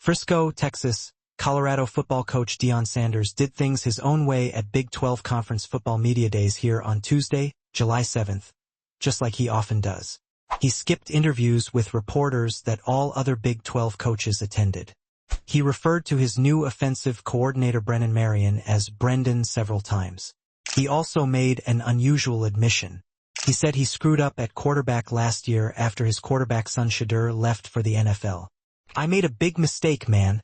Frisco, Texas, Colorado football coach Deion Sanders did things his own way at Big 12 Conference Football Media Days here on Tuesday, July 7th, just like he often does. He skipped interviews with reporters that all other Big 12 coaches attended. He referred to his new offensive coordinator Brennan Marion as Brendan several times. He also made an unusual admission. He said he screwed up at quarterback last year after his quarterback son Shadur left for the NFL. "I made a big mistake, man,"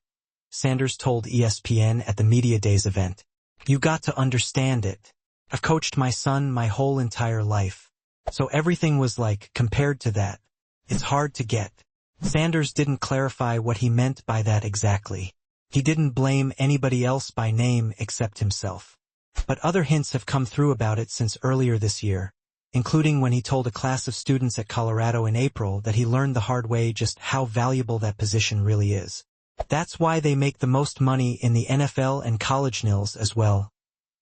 Sanders told ESPN at the Media Days event. "You got to understand it. I've coached my son my whole entire life. So everything was like, compared to that, it's hard to get." Sanders didn't clarify what he meant by that exactly. He didn't blame anybody else by name except himself. But other hints have come through about it since earlier this year, including when he told a class of students at Colorado in April that he learned the hard way just how valuable that position really is. "That's why they make the most money in the NFL and college nils as well,"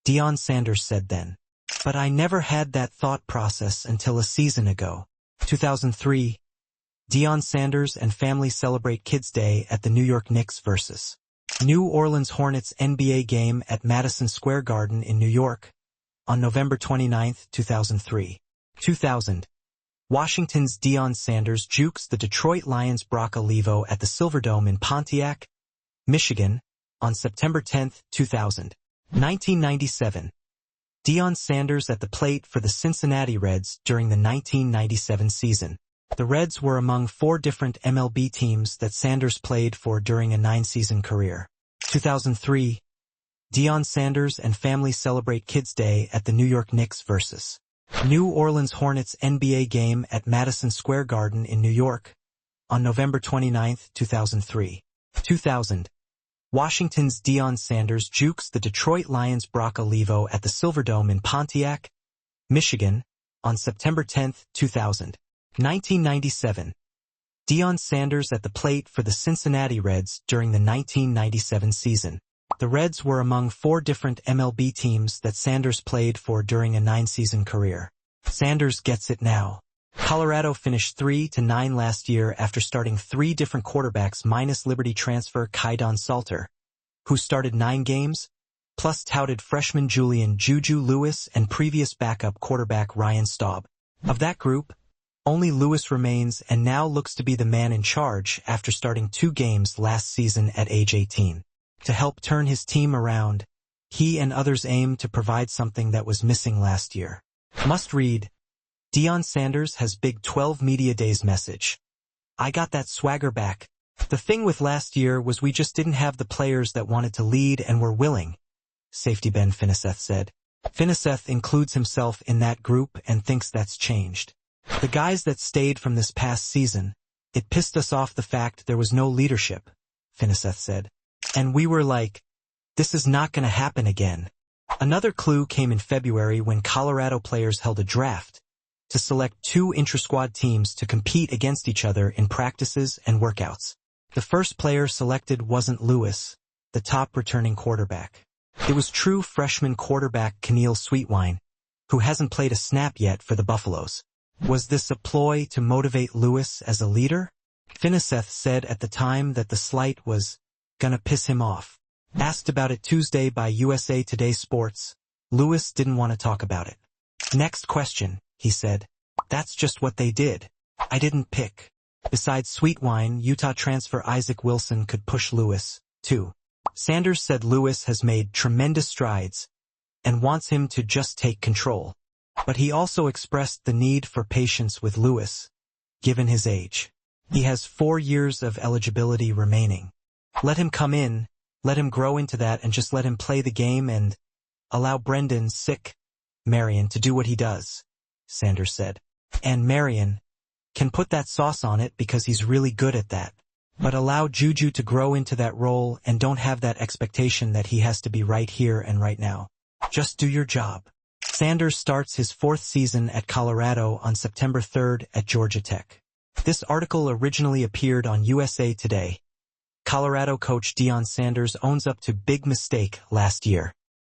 Deion Sanders said then. "But I never had that thought process until a season ago." 2003, Deion Sanders and family celebrate Kids Day at the New York Knicks vs. New Orleans Hornets NBA game at Madison Square Garden in New York on November 29, 2003. 2000. Washington's Deion Sanders jukes the Detroit Lions' Brock Olivo at the Silverdome in Pontiac, Michigan, on September 10, 2000. 1997. Deion Sanders at the plate for the Cincinnati Reds during the 1997 season. The Reds were among 4 different MLB teams that Sanders played for during a 9-season career. 2003. Deion Sanders and family celebrate Kids Day at the New York Knicks vs. New Orleans Hornets NBA game at Madison Square Garden in New York on November 29, 2003. 2000. Washington's Deion Sanders jukes the Detroit Lions' Brock Olivo at the Silverdome in Pontiac, Michigan, on September 10, 2000. 1997. Deion Sanders at the plate for the Cincinnati Reds during the 1997 season. The Reds were among 4 different MLB teams that Sanders played for during a 9-season career. Sanders gets it now. Colorado finished 3-9 last year after starting 3 different quarterbacks minus Liberty transfer Kydon Salter, who started 9 games, plus touted freshman Julian Juju Lewis and previous backup quarterback Ryan Staub. Of that group, only Lewis remains and now looks to be the man in charge after starting 2 games last season at age 18. To help turn his team around, he and others aim to provide something that was missing last year. Must read. Deion Sanders has Big 12 Media Days message. "I got that swagger back. The thing with last year was we just didn't have the players that wanted to lead and were willing," safety Ben Finiseth said. Finiseth includes himself in that group and thinks that's changed. "The guys that stayed from this past season, it pissed us off the fact there was no leadership," Finiseth said. "And we were like, this is not going to happen again." Another clue came in February when Colorado players held a draft to select 2 intra-squad teams to compete against each other in practices and workouts. The first player selected wasn't Lewis, the top returning quarterback. It was true freshman quarterback Keneal Sweetwine, who hasn't played a snap yet for the Buffaloes. Was this a ploy to motivate Lewis as a leader? Finiseth said at the time that the slight was gonna piss him off. Asked about it Tuesday by USA Today Sports, Lewis didn't want to talk about it. "Next question," he said. "That's just what they did. I didn't pick." Besides Sweetwine, Utah transfer Isaac Wilson could push Lewis, too. Sanders said Lewis has made tremendous strides and wants him to just take control. But he also expressed the need for patience with Lewis, given his age. He has 4 years of eligibility remaining. "Let him come in, let him grow into that, and just let him play the game and allow Brendan Marion to do what he does," Sanders said. "And Marion can put that sauce on it because he's really good at that. But allow Juju to grow into that role and don't have that expectation that he has to be right here and right now. Just do your job." Sanders starts his 4th season at Colorado on September 3 at Georgia Tech. This article originally appeared on USA Today. Colorado coach Deion Sanders owns up to big mistake last year.